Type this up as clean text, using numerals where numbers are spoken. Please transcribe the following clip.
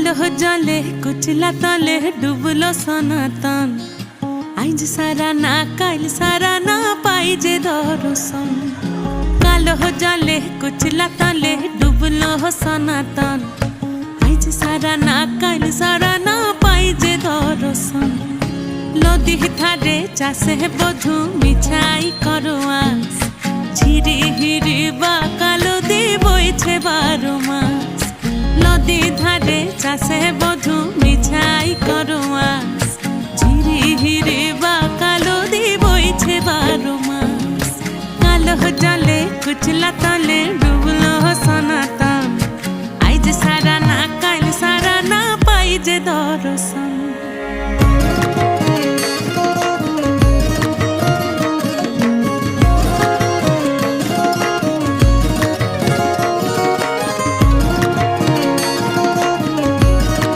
কালো জলে কুচলা তলে ডুবলো সনাতন। আইজ সারা না কাল সারা না পাই যে দর্শন। কালো জলে কুচলা তলে ডুবলো সনাতন। আইজ সারা না কাল সারা না পাই যে দর্শন। নদী ধারে চাষে বধু মিছাই করো আস। ঝিরি হিরি বা কালো দি বইছে 12 মাস। নদী ধারে চাষে বধু মিছাই করো আস। ঝিরি হিরি বা কালো দি বইছে 12 মাস। কালো জলে কুচলা তলে ডুবলো সনাতন। আইজ সারা না কাল সারা না পাই যে দর্শন।